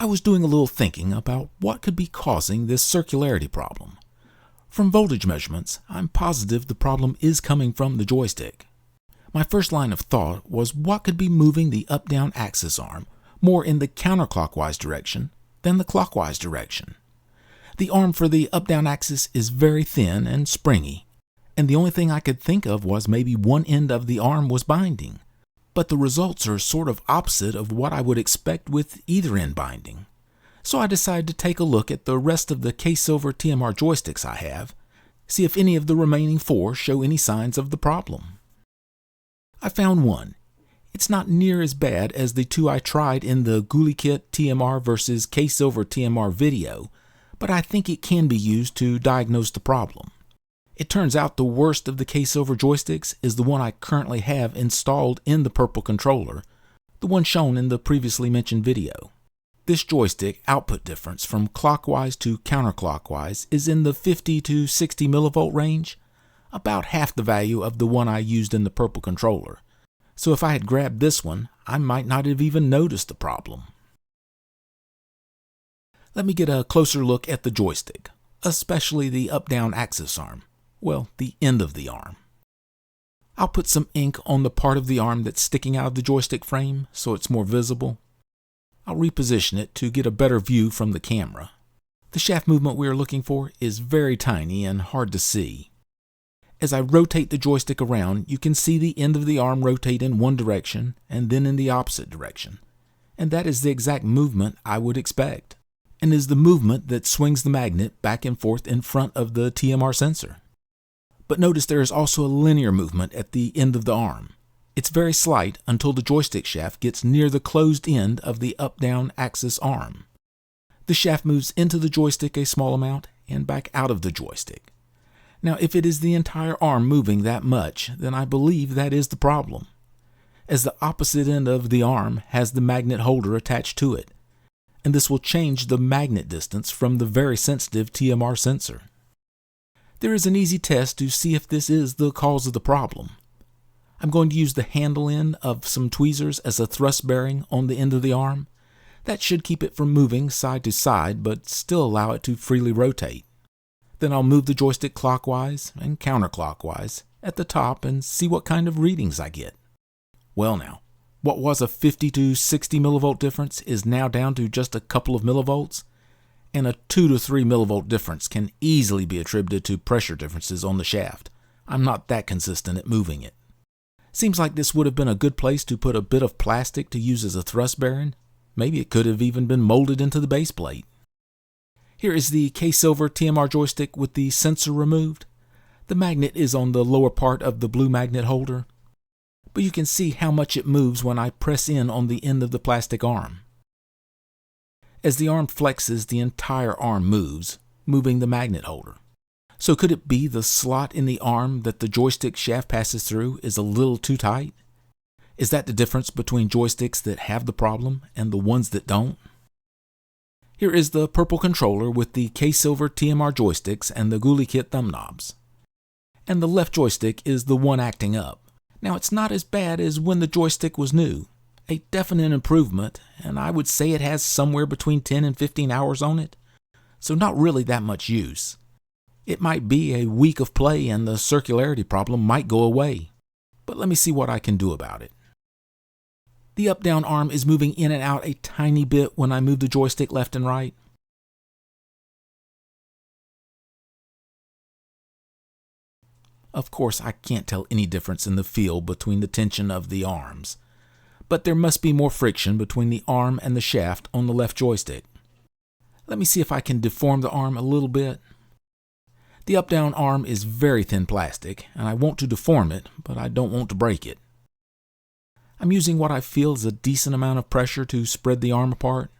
I was doing a little thinking about what could be causing this circularity problem. From voltage measurements, I'm positive the problem is coming from the joystick. My first line of thought was what could be moving the up-down axis arm more in the counterclockwise direction than the clockwise direction. The arm for the up-down axis is very thin and springy, and the only thing I could think of was maybe one end of the arm was binding. But the results are sort of opposite of what I would expect with either end binding. So I decided to take a look at the rest of the K-Silver TMR joysticks I have, see if any of the remaining 4 show any signs of the problem. I found one. It's not near as bad as the 2 I tried in the Circularity TMR versus K-Silver TMR video, but I think it can be used to diagnose the problem. It turns out the worst of the K-Silver joysticks is the one I currently have installed in the purple controller, the one shown in the previously mentioned video. This joystick output difference from clockwise to counterclockwise is in the 50 to 60 millivolt range, about half the value of the one I used in the purple controller. So if I had grabbed this one, I might not have even noticed the problem. Let me get a closer look at the joystick, especially the up-down axis arm. Well, the end of the arm. I'll put some ink on the part of the arm that's sticking out of the joystick frame so it's more visible. I'll reposition it to get a better view from the camera. The shaft movement we are looking for is very tiny and hard to see. As I rotate the joystick around, you can see the end of the arm rotate in one direction and then in the opposite direction. And that is the exact movement I would expect, and is the movement that swings the magnet back and forth in front of the TMR sensor. But notice there is also a linear movement at the end of the arm. It's very slight until the joystick shaft gets near the closed end of the up-down axis arm. The shaft moves into the joystick a small amount and back out of the joystick. Now, if it is the entire arm moving that much, then I believe that is the problem, as the opposite end of the arm has the magnet holder attached to it, and this will change the magnet distance from the very sensitive TMR sensor. There is an easy test to see if this is the cause of the problem. I'm going to use the handle end of some tweezers as a thrust bearing on the end of the arm. That should keep it from moving side to side, but still allow it to freely rotate. Then I'll move the joystick clockwise and counterclockwise at the top and see what kind of readings I get. Well now, what was a 50 to 60 millivolt difference is now down to just a couple of millivolts, and a 2 to 3 millivolt difference can easily be attributed to pressure differences on the shaft. I'm not that consistent at moving it. Seems like this would have been a good place to put a bit of plastic to use as a thrust bearing. Maybe it could have even been molded into the base plate. Here is the K-Silver TMR joystick with the sensor removed. The magnet is on the lower part of the blue magnet holder, but you can see how much it moves when I press in on the end of the plastic arm. As the arm flexes, the entire arm moves, moving the magnet holder. So could it be the slot in the arm that the joystick shaft passes through is a little too tight? Is that the difference between joysticks that have the problem and the ones that don't? Here is the purple controller with the K-Silver TMR joysticks and the Circularity thumb knobs. And the left joystick is the one acting up. Now it's not as bad as when the joystick was new. A definite improvement, and I would say it has somewhere between 10 and 15 hours on it, so not really that much use. It might be a week of play and the circularity problem might go away, but let me see what I can do about it. The up-down arm is moving in and out a tiny bit when I move the joystick left and right. Of course, I can't tell any difference in the feel between the tension of the arms, but there must be more friction between the arm and the shaft on the left joystick. Let me see if I can deform the arm a little bit. The up-down arm is very thin plastic, and I want to deform it, but I don't want to break it. I'm using what I feel is a decent amount of pressure to spread the arm apart.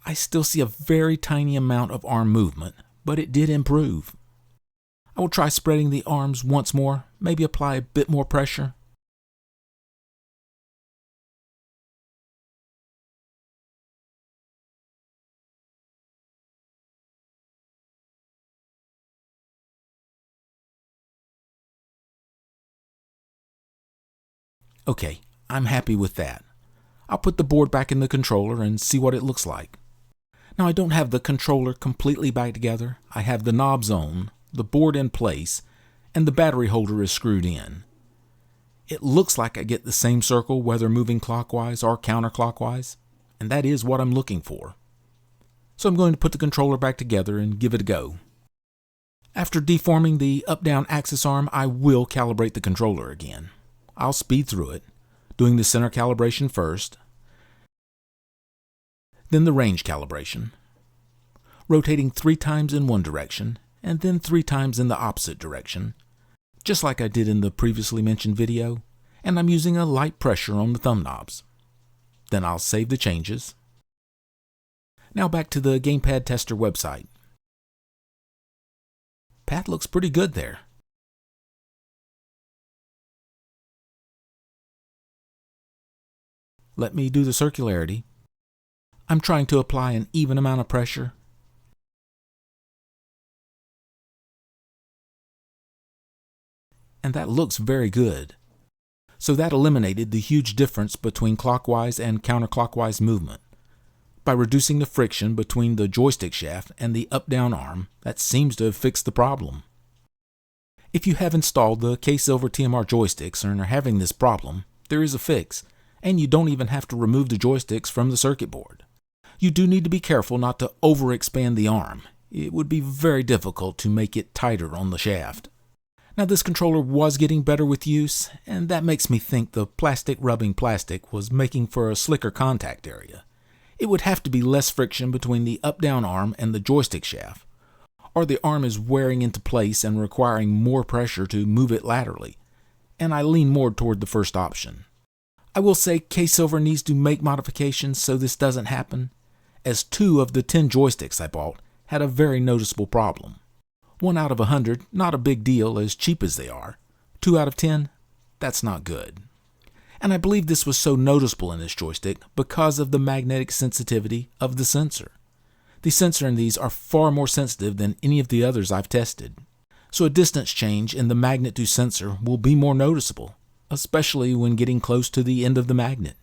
I still see a very tiny amount of arm movement, but it did improve. I will try spreading the arms once more, maybe apply a bit more pressure. Okay, I'm happy with that. I'll put the board back in the controller and see what it looks like. Now I don't have the controller completely back together. I have the knobs on, the board in place, and the battery holder is screwed in. It looks like I get the same circle whether moving clockwise or counterclockwise, and that is what I'm looking for. So I'm going to put the controller back together and give it a go. After deforming the up-down axis arm, I will calibrate the controller again. I'll speed through it, doing the center calibration first, then the range calibration, rotating 3 times in one direction, and then 3 times in the opposite direction, just like I did in the previously mentioned video, and I'm using a light pressure on the thumb knobs. Then I'll save the changes. Now back to the Gamepad Tester website. Path looks pretty good there. Let me do the circularity. I'm trying to apply an even amount of pressure. And that looks very good. So that eliminated the huge difference between clockwise and counterclockwise movement. By reducing the friction between the joystick shaft and the up-down arm, that seems to have fixed the problem. If you have installed the K-Silver TMR joysticks and are having this problem, there is a fix. And you don't even have to remove the joysticks from the circuit board. You do need to be careful not to overexpand the arm. It would be very difficult to make it tighter on the shaft. Now this controller was getting better with use, and that makes me think the plastic rubbing plastic was making for a slicker contact area. It would have to be less friction between the up-down arm and the joystick shaft, or the arm is wearing into place and requiring more pressure to move it laterally, and I lean more toward the first option. I will say K-Silver needs to make modifications so this doesn't happen, as 2 of the 10 joysticks I bought had a very noticeable problem. 1 out of 100, not a big deal as cheap as they are. 2 out of 10, that's not good. And I believe this was so noticeable in this joystick because of the magnetic sensitivity of the sensor. The sensor in these are far more sensitive than any of the others I've tested. So a distance change in the magnet to sensor will be more noticeable, especially when getting close to the end of the magnet.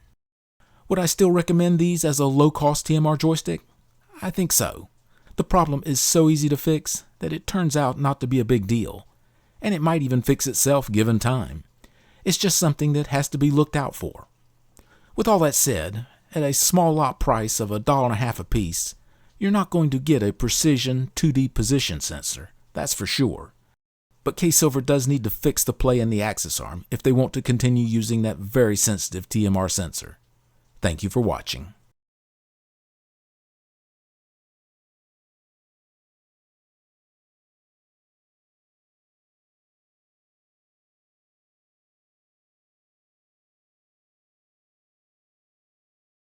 Would I still recommend these as a low-cost TMR joystick? I think so. The problem is so easy to fix that it turns out not to be a big deal, and it might even fix itself given time. It's just something that has to be looked out for. With all that said, at a small lot price of $1.50 a piece, you're not going to get a precision 2D position sensor, that's for sure. But K-Silver does need to fix the play in the axis arm if they want to continue using that very sensitive TMR sensor. Thank you for watching.